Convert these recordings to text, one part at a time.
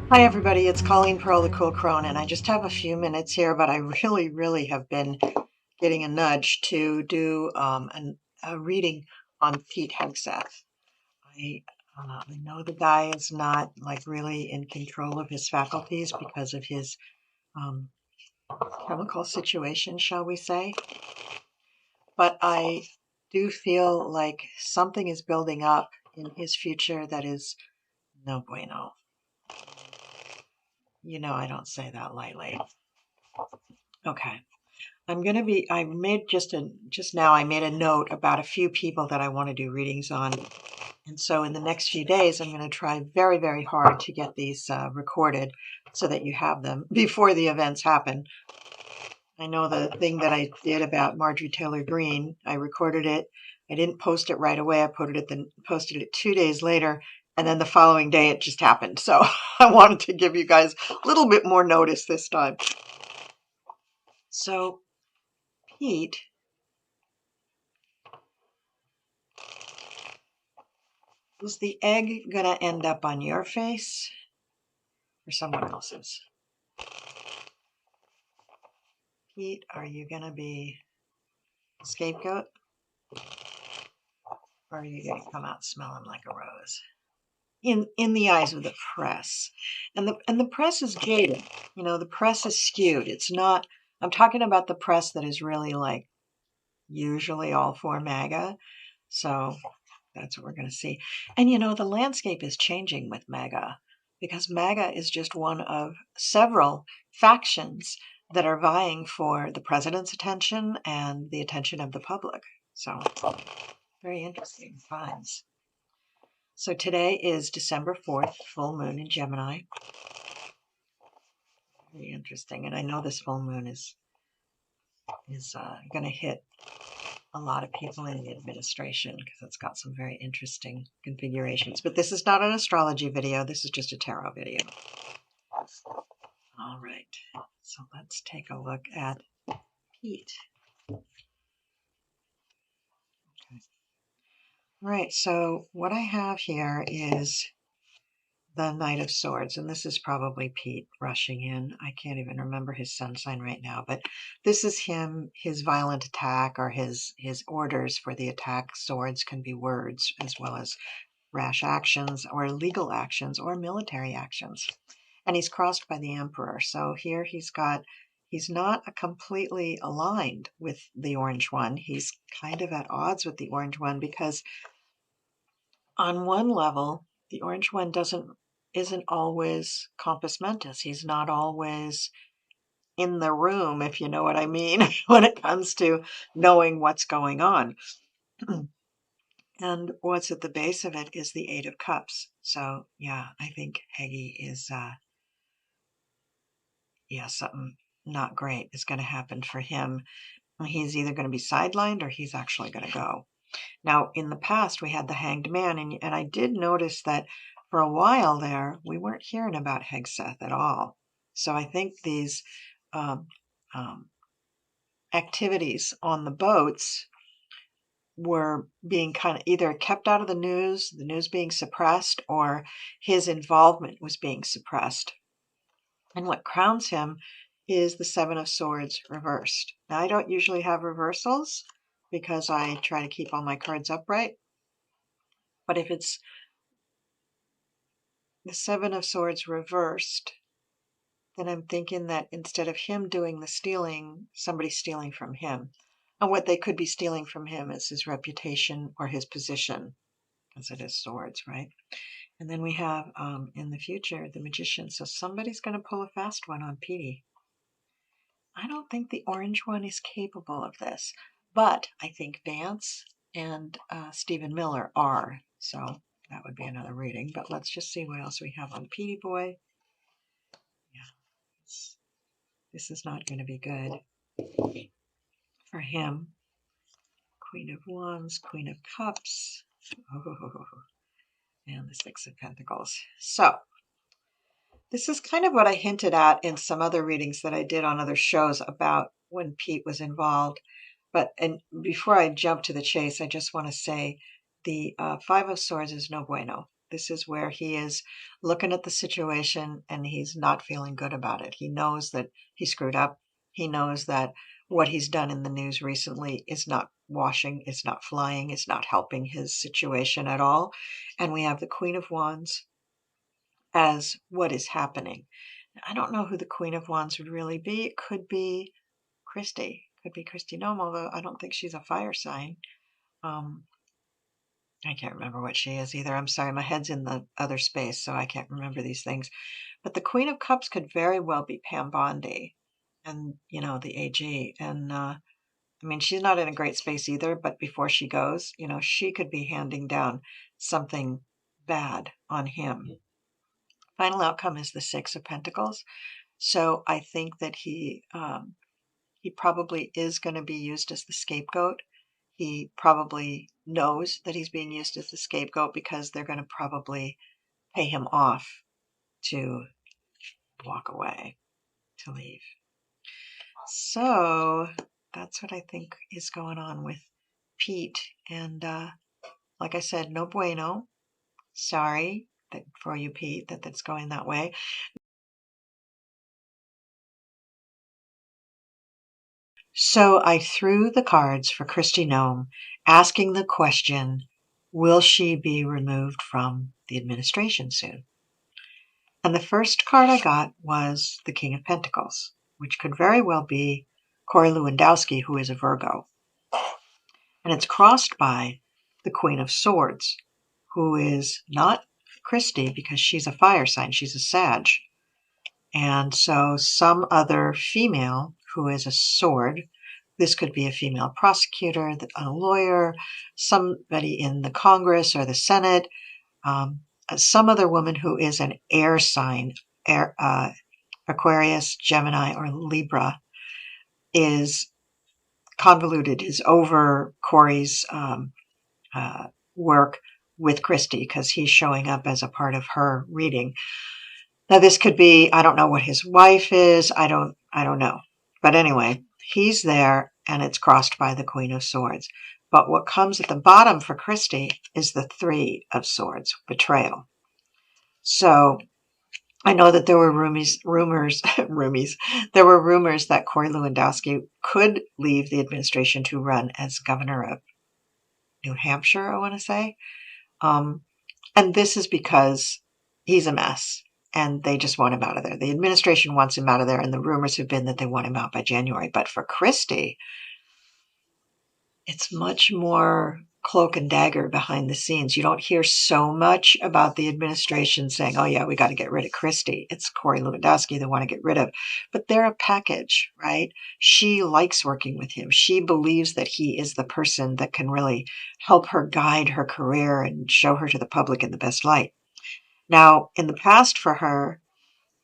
Hi everybody, it's Colleen Pearl, the Cool Crone, and I just have a few minutes here, but I really have been getting a nudge to do a reading on Pete Hegseth. I know the guy is not like really in control of his faculties because of his um, chemical situation, shall we say, but I do feel like something is building up in his future that is no bueno. You know, I don't say that lightly. Okay. I made just now, I made a note about a few people that I want to do readings on. And so in the next few days, I'm going to try very hard to get these recorded so that you have them before the events happen. I know the thing that I did about Marjorie Taylor Greene, I recorded it. I didn't post it right away. I posted it 2 days later. And then the following day, it just happened. So I wanted to give you guys a little bit more notice this time. So Pete, is the egg going to end up on your face or someone else's? Pete, are you going to be a scapegoat? Or are you going to come out smelling like a rose? In the eyes of the press. And the press is jaded. You know, the press is skewed. It's not, I'm talking about the press that is really like usually all for MAGA. So that's what we're going to see. And you know, the landscape is changing with MAGA because MAGA is just one of several factions that are vying for the president's attention and the attention of the public. So very interesting times. So today is December 4th, full moon in Gemini. Very interesting. And I know this full moon is going to hit a lot of people in the administration because it's got some very interesting configurations. But this is not an astrology video. This is just a tarot video. All right. So let's take a look at Pete. Okay. All right. So what I have here is the Knight of Swords, and this is probably Pete rushing in. I can't even remember his sun sign right now, but this is him, his violent attack or his orders for the attack. Swords can be words as well as rash actions or legal actions or military actions. And he's crossed by the Emperor. So here he's not completely aligned with the Orange One. He's kind of at odds with the Orange One because on one level, the Orange One isn't always compos mentis. He's not always in the room, if you know what I mean, when it comes to knowing what's going on. And what's at the base of it is the Eight of Cups. So yeah, I think Heggie is something not great is going to happen for him. He's either going to be sidelined or he's actually going to go. Now, in the past, we had the Hanged Man, and I did notice that for a while there, we weren't hearing about Hegseth at all. So I think these um, um, activities on the boats were being kind of either kept out of the news being suppressed, or his involvement was being suppressed. And what crowns him is the Seven of Swords reversed. Now, I don't usually have reversals because I try to keep all my cards upright. But if it's the Seven of Swords reversed, then I'm thinking that instead of him doing the stealing, somebody's stealing from him. And what they could be stealing from him is his reputation or his position, because it is swords, right? And then we have, in the future, the Magician. So somebody's going to pull a fast one on Petey. I don't think the Orange One is capable of this, but I think Vance and Stephen Miller are. So that would be another reading. But let's just see what else we have on Petey Boy. Yeah, this is not going to be good for him. Queen of Wands, Queen of Cups, and the Six of Pentacles. So this is kind of what I hinted at in some other readings that I did on other shows about when Pete was involved. And before I jump to the chase, I just want to say the Five of Swords is no bueno. This is where he is looking at the situation and he's not feeling good about it. He knows that he screwed up. He knows that what he's done in the news recently is not washing, it's not flying, it's not helping his situation at all. And we have the Queen of Wands as what is happening. I don't know who the Queen of Wands would really be. It could be Kristi. Could be Kristi Noem, although I don't think she's a fire sign. I can't remember what she is either. I'm sorry, my head's in the other space, so I can't remember these things. But the Queen of Cups could very well be Pam Bondi and, the AG. And, she's not in a great space either, but before she goes, she could be handing down something bad on him. Final outcome is the Six of Pentacles. So I think that he probably is going to be used as the scapegoat. He probably knows that he's being used as the scapegoat because they're going to probably pay him off to walk away, to leave. So that's what I think is going on with Pete. And like I said, no bueno. Sorry for you, Pete, that's going that way. So I threw the cards for Kristi Noem, asking the question, will she be removed from the administration soon? And the first card I got was the King of Pentacles, which could very well be Cory Lewandowski, who is a Virgo. And it's crossed by the Queen of Swords, who is not Kristi because she's a fire sign, she's a Sag. And so some other female who is a sword, this could be a female prosecutor, a lawyer, somebody in the Congress or the Senate, some other woman who is an air sign, Aquarius, Gemini, or Libra, is convoluted, is over Cory's work with Kristi because he's showing up as a part of her reading. Now this could be, I don't know what his wife is, I don't know. But anyway, he's there and it's crossed by the Queen of Swords. But what comes at the bottom for Kristi is the Three of Swords, betrayal. So I know that there were rumors there were rumors that Cory Lewandowski could leave the administration to run as governor of New Hampshire, I want to say. And this is because he's a mess and they just want him out of there. The administration wants him out of there, and the rumors have been that they want him out by January. But for Kristi, it's much more cloak and dagger behind the scenes. You don't hear so much about the administration saying, oh yeah, we got to get rid of Kristi. It's Cory Lewandowski they want to get rid of. But they're a package, right? She likes working with him. She believes that he is the person that can really help her guide her career and show her to the public in the best light. Now, in the past for her,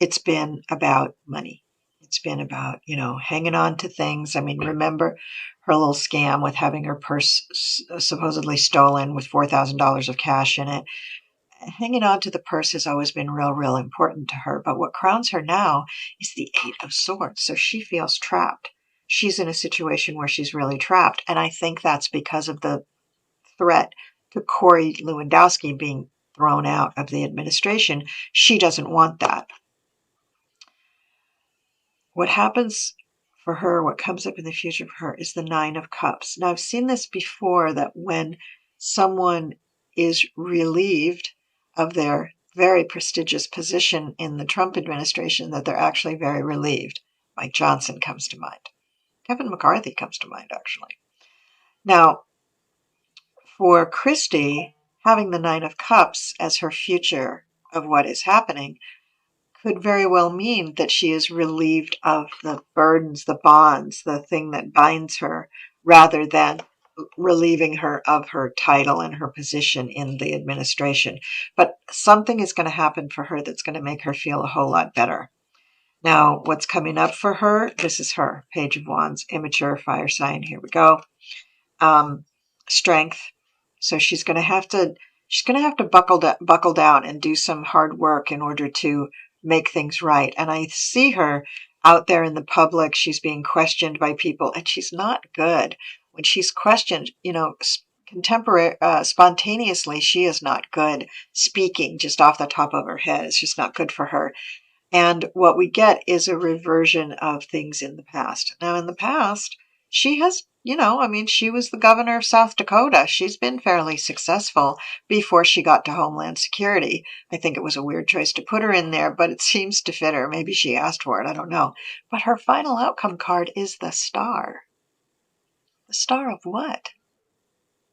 it's been about money. It's been about, hanging on to things. Remember her little scam with having her purse supposedly stolen with $4,000 of cash in it. Hanging on to the purse has always been real, real important to her. But what crowns her now is the Eight of Swords. So she feels trapped. She's in a situation where she's really trapped. And I think that's because of the threat to Cory Lewandowski being thrown out of the administration. She doesn't want that. What happens for her, what comes up in the future for her, is the Nine of Cups. Now, I've seen this before, that when someone is relieved of their very prestigious position in the Trump administration, that they're actually very relieved. Mike Johnson comes to mind. Kevin McCarthy comes to mind, actually. Now, for Kristi, having the Nine of Cups as her future of what is happening could very well mean that she is relieved of the burdens, the bonds, the thing that binds her, rather than relieving her of her title and her position in the administration. But something is going to happen for her that's going to make her feel a whole lot better. Now, what's coming up for her? This is her Page of Wands, immature fire sign. Here we go. Strength. So she's going to have to buckle down and do some hard work in order to make things right. And I see her out there in the public. She's being questioned by people, and she's not good. When she's questioned, spontaneously, she is not good speaking just off the top of her head. It's just not good for her. And what we get is a reversion of things in the past. Now, in the past, she has, I mean, she was the governor of South Dakota. She's been fairly successful before she got to Homeland Security. I think it was a weird choice to put her in there, but it seems to fit her. Maybe she asked for it. I don't know. But her final outcome card is the Star. The Star of what?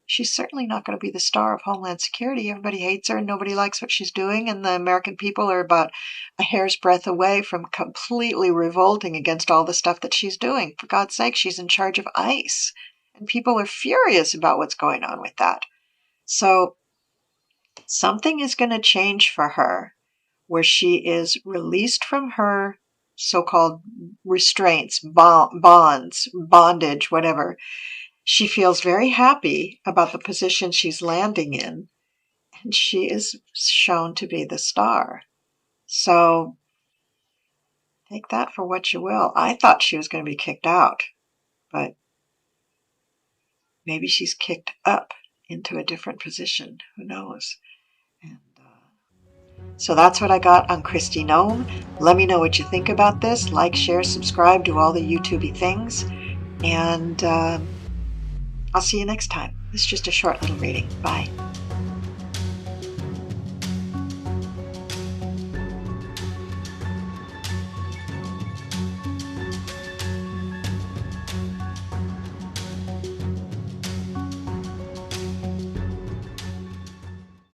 She's certainly not going to be the star of Homeland Security. Everybody hates her and nobody likes what she's doing, and the American people are about a hair's breadth away from completely revolting against all the stuff that she's doing. For God's sake, she's in charge of ICE, and people are furious about what's going on with that. So something is going to change for her where she is released from her so-called restraints, bonds, bondage, whatever. She feels very happy about the position she's landing in, and she is shown to be the star. So take that for what you will. I thought she was going to be kicked out, but maybe she's kicked up into a different position. Who knows? And so that's what I got on Kristi Noem. Let me know what you think about this. Like, share, subscribe, do all the YouTubey things. And I'll see you next time. It's just a short little reading. Bye.